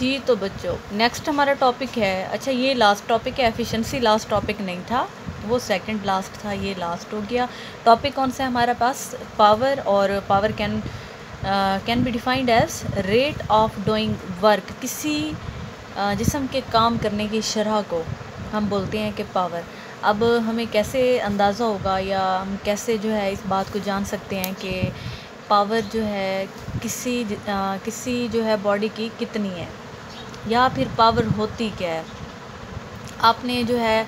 जी तो बच्चों नेक्स्ट हमारा टॉपिक है, अच्छा ये लास्ट टॉपिक है, एफिशिएंसी लास्ट टॉपिक नहीं था, वो सेकंड लास्ट था, ये लास्ट हो गया। टॉपिक कौन सा है हमारे पास? पावर। और power can be defined as rate of doing work. किसी जिस्म के काम करने की शरह को हम बोलते हैं कि पावर। अब हमें कैसे अंदाज़ा होगा या हम कैसे जो है इस बात को जान सकते हैं कि पावर जो है किसी जो है बॉडी की कितनी है, या फिर पावर होती क्या है। आपने जो है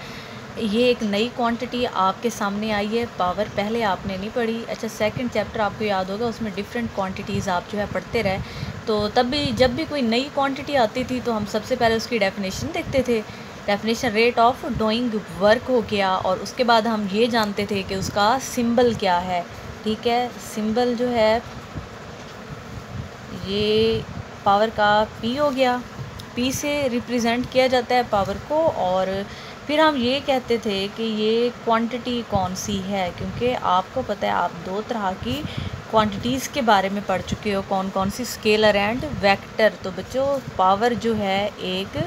ये एक नई क्वांटिटी आपके सामने आई है, पावर पहले आपने नहीं पढ़ी। अच्छा सेकंड चैप्टर आपको याद होगा, उसमें डिफरेंट क्वांटिटीज़ आप जो है पढ़ते रहे, तो तब भी जब भी कोई नई क्वांटिटी आती थी तो हम सबसे पहले उसकी डेफिनेशन देखते थे। Definition rate of doing work हो गया, और उसके बाद हम ये जानते थे कि उसका सिंबल क्या है। ठीक है, सिंबल जो है ये पावर का पी हो गया, पी से रिप्रेजेंट किया जाता है पावर को। और फिर हम ये कहते थे कि ये क्वांटिटी कौन सी है, क्योंकि आपको पता है आप दो तरह की क्वांटिटीज़ के बारे में पढ़ चुके हो, कौन कौन सी, स्केलर एंड वेक्टर। तो बच्चों पावर जो है एक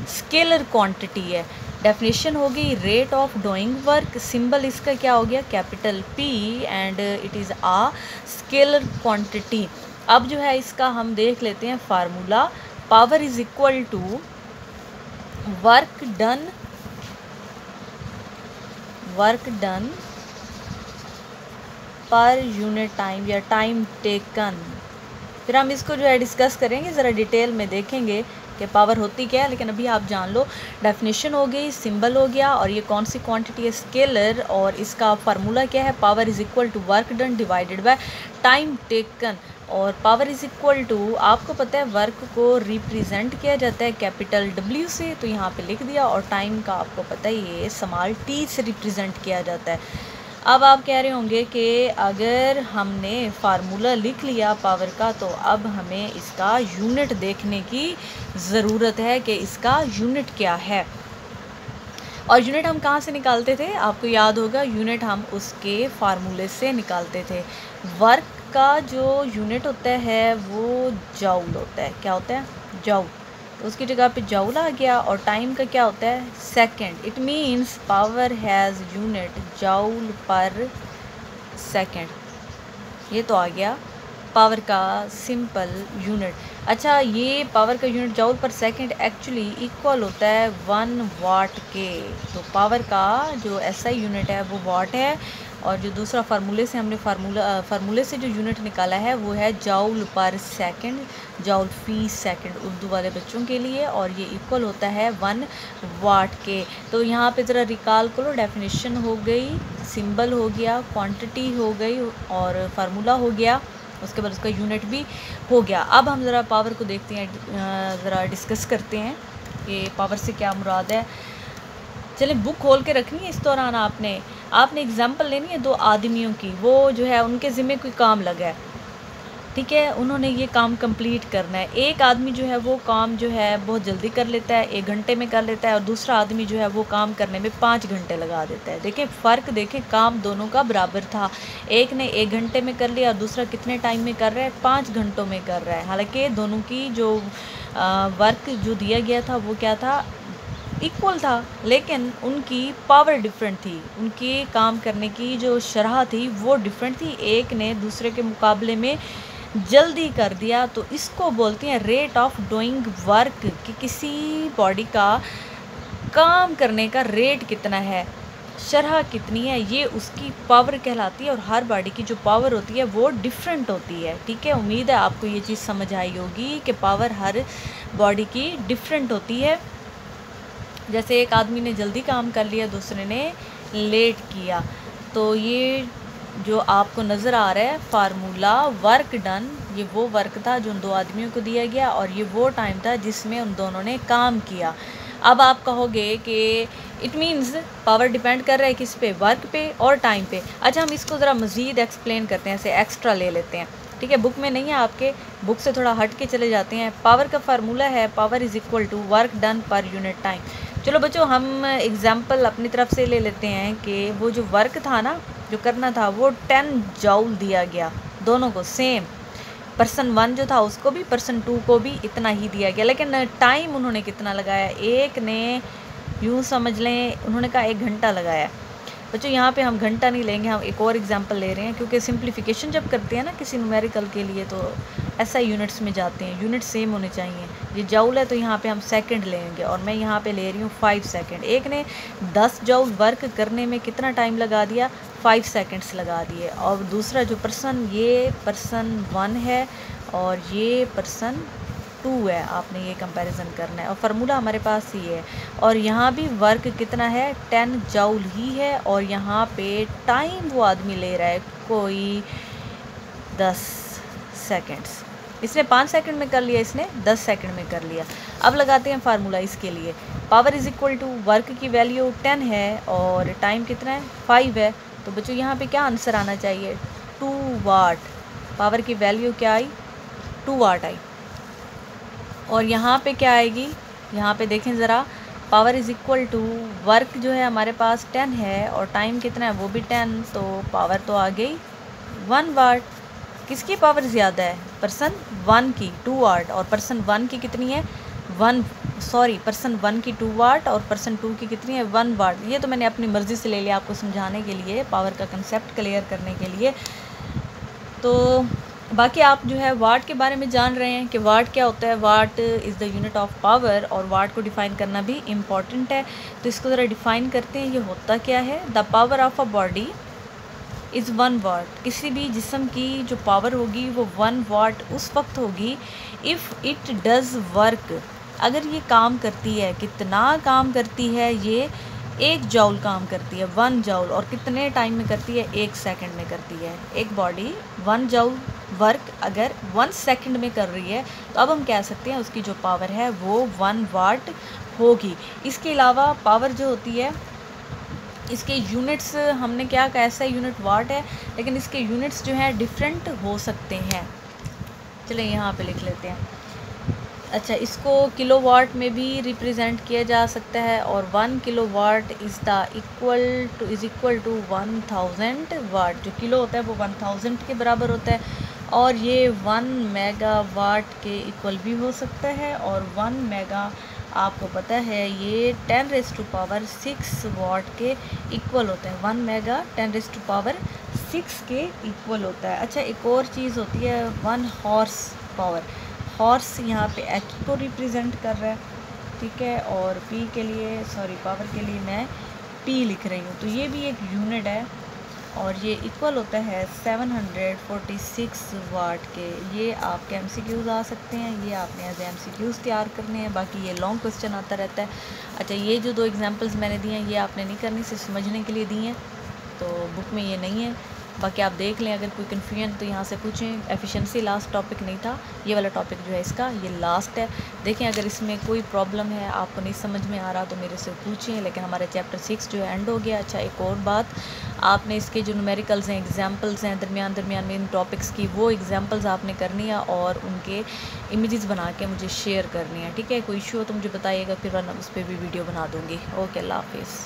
स्केलर क्वांटिटी है। डेफिनेशन होगी rate of doing work, symbol इसका क्या हो गया, capital P, and it is a scalar quantity. अब जो है इसका हम देख लेते हैं formula. Power is equal to work done per unit time या टाइम टेकन। फिर हम इसको जो है डिस्कस करेंगे, ज़रा डिटेल में देखेंगे कि पावर होती क्या है, लेकिन अभी आप जान लो डेफिनेशन हो गई, सिंबल हो गया, और ये कौन सी क्वांटिटी है, स्केलर, और इसका फार्मूला क्या है, power is equal to work done divided by time taken. और पावर इज इक्वल टू, आपको पता है वर्क को रिप्रेजेंट किया जाता है कैपिटल W से, तो यहाँ पे लिख दिया, और टाइम का आपको पता है ये स्मॉल t से रिप्रेजेंट किया जाता है। अब आप कह रहे होंगे कि अगर हमने फार्मूला लिख लिया पावर का, तो अब हमें इसका यूनिट देखने की ज़रूरत है कि इसका यूनिट क्या है। और यूनिट हम कहाँ से निकालते थे, आपको याद होगा, यूनिट हम उसके फार्मूले से निकालते थे। वर्क का जो यूनिट होता है वो जाउल होता है। क्या होता है? जाउल। तो उसकी जगह पे जाउल आ गया। और टाइम का क्या होता है? Second. It means power has unit joule पर सेकंड। ये तो आ गया पावर का सिंपल यूनिट। अच्छा ये पावर का यूनिट जाउल पर सेकंड एक्चुअली इक्वल होता है 1 वाट के। तो पावर का जो SI यूनिट है वो वाट है, और जो दूसरा फार्मूले से हमने फार्मूले से जो यूनिट निकाला है वो है जाउल पर सेकंड, जाउल फी सेकंड उर्दू वाले बच्चों के लिए, और ये इक्वल होता है 1 वाट के। तो यहाँ पे ज़रा रिकॉल करो, डेफिनेशन हो गई, सिंबल हो गया, क्वांटिटी हो गई, और फार्मूला हो गया, उसके बाद उसका यूनिट भी हो गया। अब हम ज़रा पावर को देखते हैं, ज़रा डिस्कस करते हैं कि पावर से क्या मुराद है। चलिए बुक खोल के रखनी है, इस दौरान आपने एग्जांपल लेनी है 2 आदमियों की, वो जो है उनके ज़िम्मे कोई काम लगा है, ठीक है, उन्होंने ये काम कंप्लीट करना है। एक आदमी जो है वो काम जो है बहुत जल्दी कर लेता है, 1 घंटे में कर लेता है, और दूसरा आदमी जो है वो काम करने में 5 घंटे लगा देता है। देखें फ़र्क, देखें काम दोनों का बराबर था, एक ने 1 घंटे में कर लिया और दूसरा कितने टाइम में कर रहा है, 5 घंटों में कर रहा है। हालांकि दोनों की जो वर्क जो दिया गया था वो क्या था, इक्वल था, लेकिन उनकी पावर डिफरेंट थी, उनके काम करने की जो शरह थी वो डिफरेंट थी। एक ने दूसरे के मुकाबले में जल्दी कर दिया, तो इसको बोलते हैं रेट ऑफ डूइंग वर्क, कि किसी बॉडी का काम करने का रेट कितना है, शरह कितनी है, ये उसकी पावर कहलाती है। और हर बॉडी की जो पावर होती है वो डिफरेंट होती है। ठीक है, उम्मीद है आपको ये चीज़ समझ आई होगी कि पावर हर बॉडी की डिफरेंट होती है। जैसे एक आदमी ने जल्दी काम कर लिया, दूसरे ने लेट किया, तो ये जो आपको नज़र आ रहा है फार्मूला वर्क डन, ये वो वर्क था जो उन 2 आदमियों को दिया गया, और ये वो टाइम था जिसमें उन दोनों ने काम किया। अब आप कहोगे कि इट मीन्स पावर डिपेंड कर रहा है किस पे, वर्क पे और टाइम पे। अच्छा हम इसको ज़रा मज़ीद एक्सप्लेन करते हैं, ऐसे एक्स्ट्रा ले लेते हैं, ठीक है, बुक में नहीं है आपके, बुक से थोड़ा हट के चले जाते हैं। पावर का फार्मूला है power is equal to work done per unit time. चलो बच्चों हम एग्जाम्पल अपनी तरफ से ले लेते हैं कि वो जो वर्क था ना, जो करना था, वो 10 जाउल दिया गया दोनों को सेम। पर्सन 1 जो था उसको भी, पर्सन 2 को भी इतना ही दिया गया, लेकिन टाइम उन्होंने कितना लगाया, एक ने यूँ समझ लें उन्होंने कहा 1 घंटा लगाया। बच्चों यहाँ पे हम घंटा नहीं लेंगे, हम एक और एग्जांपल ले रहे हैं, क्योंकि सिंप्लीफिकेशन जब करते हैं ना किसी न्यूमेरिकल के लिए तो ऐसा यूनिट्स में जाते हैं, यूनिट सेम होने चाहिए। ये जूल है तो यहाँ पे हम सेकंड लेंगे, और मैं यहाँ पे ले रही हूँ 5 सेकंड। एक ने 10 जूल वर्क करने में कितना टाइम लगा दिया, 5 सेकंड्स लगा दिए। और दूसरा जो पर्सन, ये पर्सन 1 है और ये पर्सन 2 है, आपने ये कंपैरिजन करना है, और फार्मूला हमारे पास ही है। और यहाँ भी वर्क कितना है, 10 जूल ही है, और यहाँ पे टाइम वो आदमी ले रहा है कोई 10 सेकंड्स। इसने 5 सेकंड में कर लिया, इसने 10 सेकंड में कर लिया। अब लगाते हैं फार्मूला इसके लिए। Power is equal to, work की वैल्यू 10 है और टाइम कितना है 5 है, तो बच्चों यहाँ पे क्या आंसर आना चाहिए, 2 वाट। पावर की वैल्यू क्या आई, 2 वाट आई। और यहाँ पे क्या आएगी, यहाँ पे देखें ज़रा, power is equal to, work जो है हमारे पास 10 है और टाइम कितना है वो भी 10, तो पावर तो आ गई 1 वाट। किसकी पावर ज़्यादा है, पर्सन 1 की 2 वाट, और पर्सन 1 की कितनी है पर्सन 1 की 2 वाट और पर्सन 2 की कितनी है 1 वाट। ये तो मैंने अपनी मर्ज़ी से ले लिया आपको समझाने के लिए, पावर का कंसेप्ट क्लियर करने के लिए। तो बाकी आप जो है वाट के बारे में जान रहे हैं कि वाट क्या होता है, what is the unit of power, और वाट को डिफ़ाइन करना भी इम्पॉर्टेंट है। तो इसको ज़रा डिफ़ाइन करते हैं, ये होता क्या है। The power of a body is 1 वाट। किसी भी जिस्म की जो पावर होगी वो 1 वाट उस वक्त होगी इफ़ इट डज़ वर्क, अगर ये काम करती है। कितना काम करती है ये, 1 जूल काम करती है, 1 जूल। और कितने टाइम में करती है, 1 सेकंड में करती है। एक बॉडी 1 जूल वर्क अगर 1 सेकंड में कर रही है तो अब हम कह सकते हैं उसकी जो पावर है वो 1 वाट होगी। इसके अलावा पावर जो होती है, इसके यूनिट्स हमने क्या कहा, ऐसा यूनिट वाट है, लेकिन इसके यूनिट्स जो हैं डिफरेंट हो सकते हैं। चलिए यहाँ पे लिख लेते हैं। अच्छा, इसको किलोवाट में भी रिप्रेजेंट किया जा सकता है, और 1 किलोवाट इज़ इक्वल टू 1000 वाट। जो किलो होता है वो 1000 के बराबर होता है, और ये 1 मेगावाट के इक्वल भी हो सकता है। और 1 मेगा आपको पता है ये 10⁻6 वाट के इक्वल होता है। 1 मेगा 10⁻6 के इक्वल होता है। अच्छा, एक और चीज़ होती है 1 हॉर्स पावर। हॉर्स यहाँ पे एच को रिप्रेजेंट कर रहा है, ठीक है, और पी के लिए, सॉरी पावर के लिए मैं पी लिख रही हूँ। तो ये भी एक यूनिट है, और ये इक्वल होता है 746 वाट के। ये आपके एमसीक्यूज़ आ सकते हैं, ये आपने एज एमसीक्यूज़ तैयार करने हैं, बाकी ये लॉन्ग क्वेश्चन आता रहता है। अच्छा, ये जो 2 एग्जांपल्स मैंने दिए हैं ये आपने नहीं करनी, सिर्फ समझने के लिए दिए हैं, तो बुक में ये नहीं है। बाकी आप देख लें, अगर कोई कन्फ्यूजन तो यहाँ से पूछें। एफिशिएंसी लास्ट टॉपिक नहीं था, ये वाला टॉपिक जो है इसका ये लास्ट है। देखें, अगर इसमें कोई प्रॉब्लम है, आपको नहीं समझ में आ रहा तो मेरे से पूछें, लेकिन हमारा चैप्टर 6 जो है एंड हो गया। अच्छा, एक और बात, आपने इसके जो न्यूमेरिकल्स हैं, एग्जाम्पल्स हैं दरमियान में इन टॉपिक्स की, वो एग्जाम्पल्स आपने करनी है और उनके इमेजेस बना के मुझे शेयर करनी है, ठीक है। कोई इशू हो तो मुझे बताइएगा, फिर मैं उस पर भी वीडियो बना दूँगी। ओके, अल्लाह हाफिज़।